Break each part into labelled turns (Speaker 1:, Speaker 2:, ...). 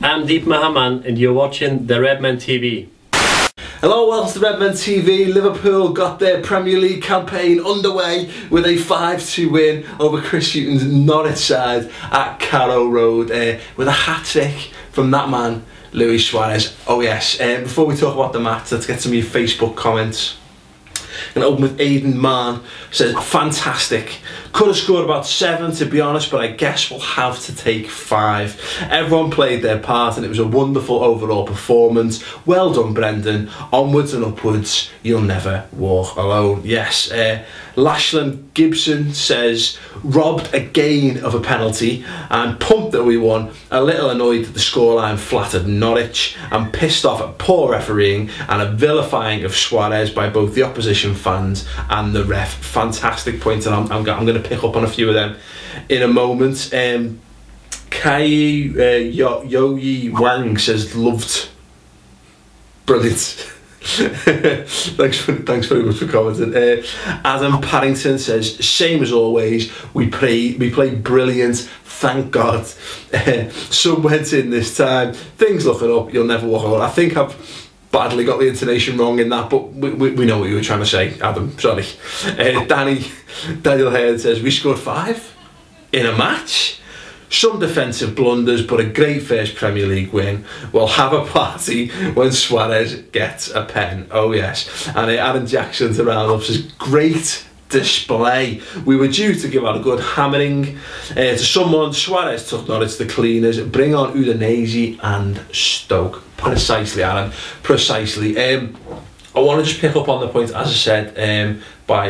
Speaker 1: I'm Deep Mahaman and you're watching the Redmen TV.
Speaker 2: Hello, welcome to Redmen TV. Liverpool got their Premier League campaign underway with a 5-2 win over Chris Hughton's Norwich side at Carrow Road with a hat-trick from that man, Nuri Suarez. Oh yes, before we talk about the match, let's get some of your Facebook comments. I'm going to open with Aidan Mann, says, fantastic. Could have scored about 7 to be honest, but I guess we'll have to take 5. Everyone played their part and it was a wonderful overall performance. Well done, Brendan. Onwards and upwards, you'll never walk alone. Yes, Lachlan Gibson says, robbed again of a penalty and pumped that we won. A little annoyed that the scoreline flattered Norwich and pissed off at poor refereeing and a vilifying of Suarez by both the opposition fans and the ref. Fantastic point, and I'm going to pick up on a few of them in a moment. Yogi Wang says, loved. Brilliant. thanks very much for commenting. Adam Parrington says, same as always, we played brilliant, thank God. Some went in this time, things looking up, you'll never walk alone. I think I've badly got the intonation wrong in that, but we know what you were trying to say, Adam, sorry. Daniel Heard says, we scored 5 in a match. Some defensive blunders, but a great first Premier League win. We'll have a party when Suarez gets a pen. Oh yes. And Aaron Jackson to round up says, great display. We were due to give out a good hammering to someone. Suarez took Norwich to the cleaners. Bring on Udinese and Stoke. Precisely, Aaron. Precisely. I want to just pick up on the point, as I said,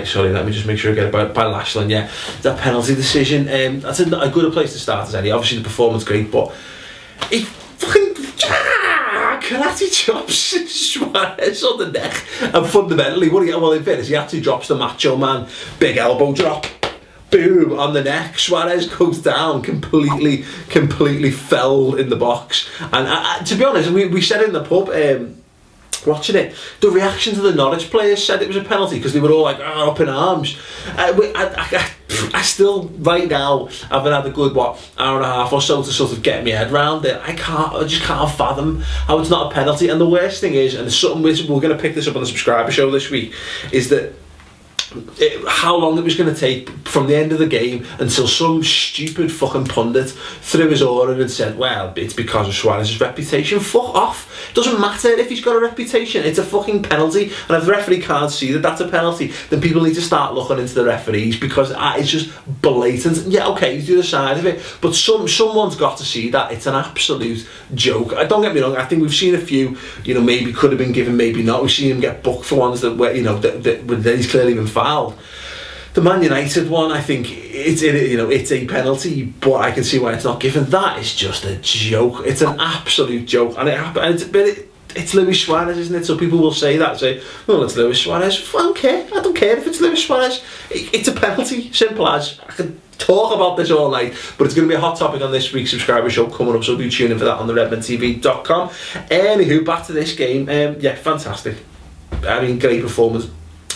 Speaker 2: sorry, let me just make sure I get it by Lachlan. Yeah, that penalty decision, that's a good place to start as any. Obviously the performance great, but he fucking karate chops Suarez on the neck, and fundamentally, well, in fairness, he actually drops the macho man, big elbow drop, boom, on the neck. Suarez goes down, completely felled in the box. And to be honest, we said in the pub, watching it, the reaction to the Norwich players said it was a penalty because they were all like, oh, up in arms. I still, right now, having had a good, hour and a half or so to sort of get my head around it, I just can't fathom how it's not a penalty. And the worst thing is, and it's something we're going to pick this up on the subscriber show this week, is that how long it was going to take from the end of the game until some stupid fucking pundit threw his oar in and said, well, it's because of Suarez's reputation. Fuck off. It doesn't matter if he's got a reputation. It's a fucking penalty, and if the referee can't see that that's a penalty, then people need to start looking into the referees, because it's just blatant. Yeah, okay, he's the other side of it, but someone's got to see that it's an absolute joke. Don't get me wrong, I think we've seen a few, maybe could have been given, maybe not. We've seen him get booked for ones that were, that he's clearly been fouled. The Man United one, I think it's a penalty, but I can see why it's not given. That is just a joke. It's an absolute joke, and it's Luis Suarez, isn't it? So people will say that, well, it's Luis Suarez. I don't care if it's Luis Suarez. It's a penalty, simple as. I can talk about this all night, but it's going to be a hot topic on this week's subscriber show coming up, so do tune in for that on the redmentv.com. Anywho, back to this game. Yeah, fantastic. I mean, great performance.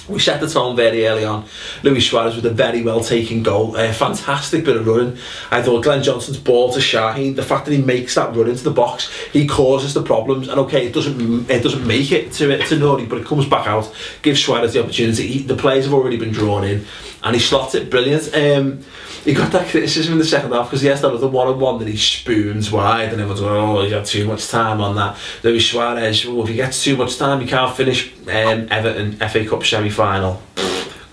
Speaker 2: We set the tone very early on. Luis Suarez with a very well taken goal. Fantastic bit of running. I thought Glenn Johnson's ball to Sahin, the fact that he makes that run into the box, he causes the problems. And okay, it doesn't make it to Nuri, but it comes back out, gives Suarez the opportunity. The players have already been drawn in, and he slots it brilliant. He got that criticism in the second half because he has that other one-on-one that he spoons wide, and everyone's like, oh, he's had too much time on that. Luis Suarez, if he gets too much time, he can't finish Everton FA Cup semi-final.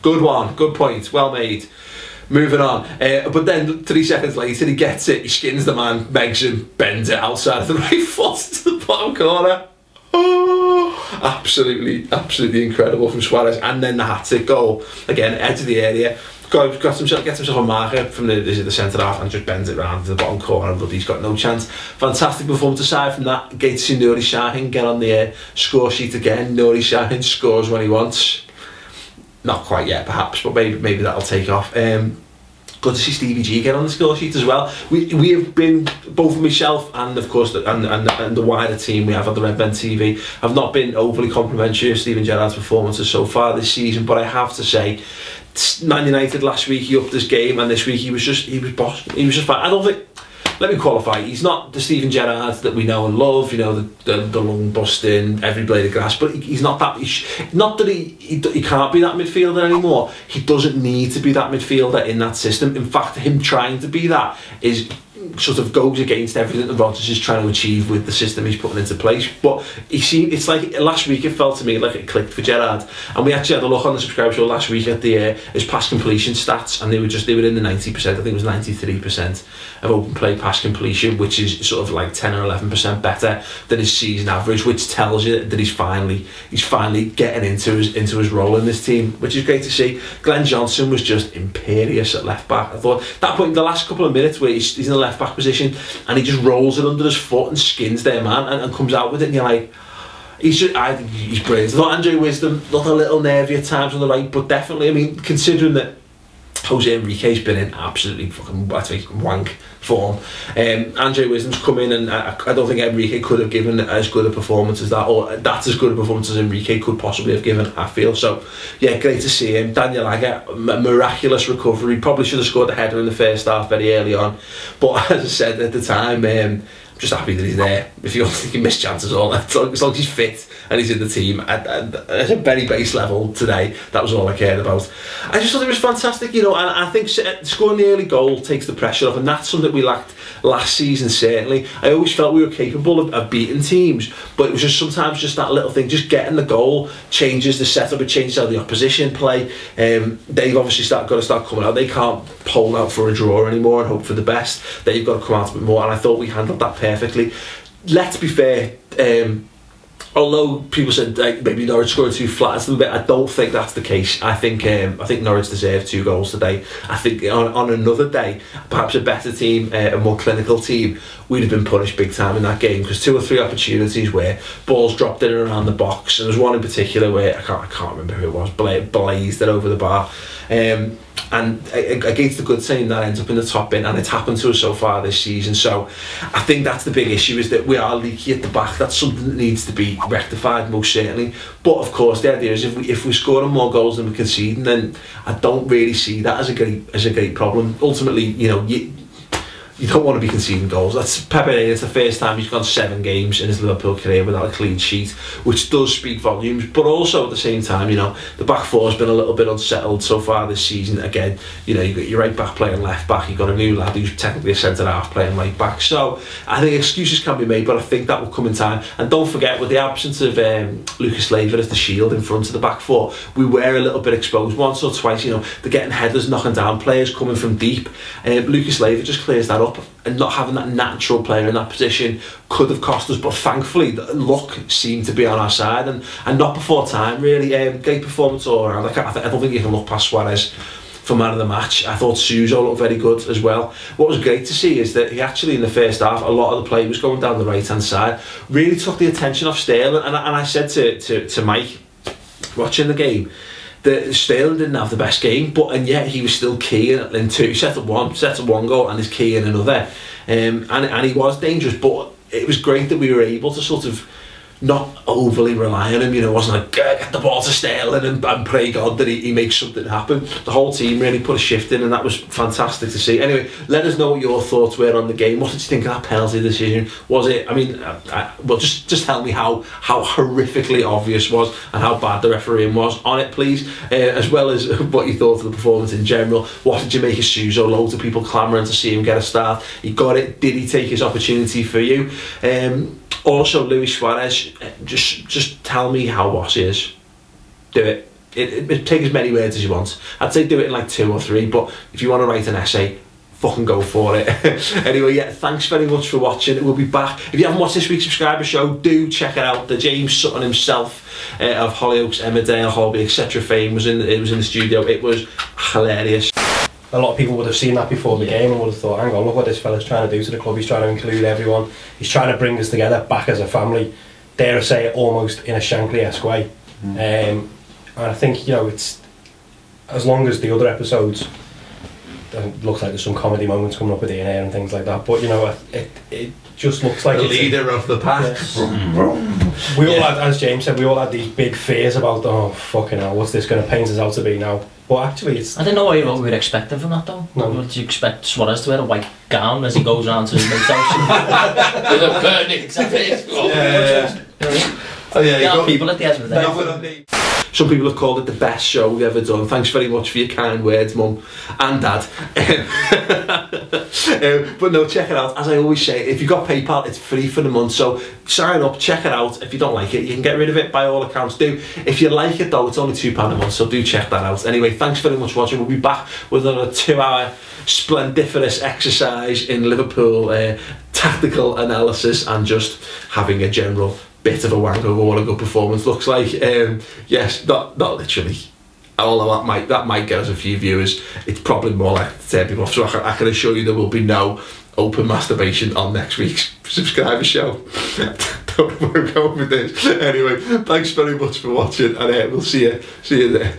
Speaker 2: Good one, good point, well made. Moving on, but then 3 seconds later he gets it, he skins the man, megs him, bends it outside of the right foot to the bottom corner. Oh, absolutely incredible from Suarez. And then the hat-trick goal, again, edge of the area. Gets himself a marker from the centre half and just bends it round to the bottom corner, but he's got no chance. Fantastic performance. Aside from that, get to see Nuri Sahin get on the score sheet again. Nuri Sahin scores when he wants. Not quite yet, perhaps, but maybe that'll take off. Good to see Stevie G get on the score sheet as well. We have been, both myself and of course and the wider team we have on the Redmen TV, have not been overly complimentary of Steven Gerrard's performances so far this season, but I have to say, Man United last week he upped his game, and this week he was boss. He was just fine. I don't think let me qualify, he's not the Steven Gerrard that we know and love, you know, the lung busting, every blade of grass, but he's not that, not that he can't be that midfielder anymore, he doesn't need to be that midfielder in that system. In fact, him trying to be that is sort of goes against everything that Rodgers is trying to achieve with the system he's putting into place. But it's like last week it felt to me like it clicked for Gerrard, and we actually had a look on the subscriber show last week at his pass completion stats, and they were in the 90%. I think it was 93% of open play pass completion, which is sort of like 10 or 11% better than his season average, which tells you that he's finally getting into his role in this team, which is great to see. Glenn Johnson was just imperious at left back. I thought that point in the last couple of minutes where he's in the left back position and he just rolls it under his foot and skins their man and comes out with it, and you're like, I think he's brilliant. I thought Andre Wisdom looked a little nervy at times on the right, but definitely, I mean, considering that Jose Enrique's been in absolutely fucking, I think, wank form. Andre Wisdom's come in, and I don't think Enrique could have given as good a performance as that, or that's as good a performance as Enrique could possibly have given, I feel. So yeah, great to see him. Daniel Agger, miraculous recovery, probably should have scored a header in the first half very early on, but as I said at the time, I'm just happy that he's there. If you don't think he missed chances all, as long as he's fit and he's in the team at a very base level today, that was all I cared about. I just thought it was fantastic, you know, and I think scoring the early goal takes the pressure off, and that's something we lacked last season, certainly. I always felt we were capable of beating teams, but it was just sometimes just that little thing, just getting the goal changes the setup, it changes how the opposition play. They've obviously got to start coming out. They can't hold out for a draw anymore and hope for the best. They've got to come out a bit more, and I thought we handled that perfectly. Let's be fair, although people said maybe Norwich scored too flat a little bit, I don't think that's the case. I think Norwich deserved 2 goals today. I think on another day, perhaps a better team, a more clinical team, we'd have been punished big time in that game, because 2 or 3 opportunities where balls dropped in and around the box, and there was one in particular where I can't remember who it was, blazed it over the bar. And against a good team that ends up in the top bin, and it's happened to us so far this season. So I think that's the big issue, is that we are leaky at the back. That's something that needs to be rectified, most certainly. But of course, the idea is if we're scoring more goals than we're conceding, then I don't really see that as a great problem. Ultimately, you know, you don't want to be conceding goals. That's Pepe. It's the first time he's gone 7 games in his Liverpool career without a clean sheet, which does speak volumes. But also at the same time, you know, the back four's been a little bit unsettled so far this season. Again, you know, you've got your right back playing left back, you've got a new lad who's technically a centre half playing right back. So I think excuses can be made, but I think that will come in time. And don't forget, with the absence of Lucas Leiva as the shield in front of the back four, we were a little bit exposed once or twice. You know, they're getting headers, knocking down players, coming from deep. Lucas Leiva just clears that up, and not having that natural player in that position could have cost us. But thankfully, the luck seemed to be on our side, and not before time, really. Great performance all around. I don't think you can look past Suarez for man of the match. I thought Suso looked very good as well. What was great to see is that he actually, in the first half, a lot of the play was going down the right hand side, really took the attention off Sterling. And I said to Mike watching the game that Sterling didn't have the best game, and yet he was still key in 2. He set up one goal and is key in another, and he was dangerous. But it was great that we were able to sort of not overly rely on him. You know, it wasn't like get the ball to Sterling and pray God that he makes something happen. The whole team really put a shift in, and that was fantastic to see. Anyway, let us know what your thoughts were on the game. What did you think of that penalty decision? Was it, I mean, well, just tell me how horrifically obvious it was and how bad the refereeing was on it, please, as well as what you thought of the performance in general. What did you make of Suso? Loads of people clamouring to see him get a start. He got it. Did he take his opportunity for you? Also, Luis Suarez, just tell me how boss he is. Do it. It take as many words as you want. I'd say do it in like 2 or 3, but if you want to write an essay, fucking go for it. Anyway, yeah, thanks very much for watching. We'll be back. If you haven't watched this week's subscriber show, do check it out. The James Sutton himself of Hollyoaks, Emmerdale, Holby, etc. fame was in the studio. It was hilarious.
Speaker 3: A lot of people would have seen that before the game and would have thought, hang on, look what this fella's trying to do to the club. He's trying to include everyone. He's trying to bring us together back as a family. Dare I say it, almost in a Shankly-esque way. And I think, you know, it's as long as the other episodes, it looks like there's some comedy moments coming up with Ian here and things like that. But, you know, it just looks like
Speaker 2: the leader of the pack.
Speaker 3: We all had, as James said, we all had these big fears about, oh, fucking hell, what's this going to paint us out to be now? But actually, it's...
Speaker 4: I don't know what we were expecting from that though.
Speaker 3: No.
Speaker 4: Would you expect Suarez to wear a white gown as he goes around to his mate's house? With a burning face.
Speaker 2: Oh yeah,
Speaker 4: There are people at the end of the day.
Speaker 2: Some people have called it the best show we've ever done. Thanks very much for your kind words, Mum and Dad. But no, check it out. As I always say, if you've got PayPal, it's free for the month. So sign up, check it out. If you don't like it, you can get rid of it by all accounts. Do. If you like it though, it's only £2 a month, so do check that out. Anyway, thanks very much for watching. We'll be back with another 2-hour splendiferous exercise in Liverpool, tactical analysis and just having a general bit of a wank over what a good performance looks like. Yes, not literally, although that might get us a few viewers. It's probably more like to turn people off, so I can assure you there will be no open masturbation on next week's subscriber show. Don't know where I'm going with this. Anyway, thanks very much for watching, and we'll see you there.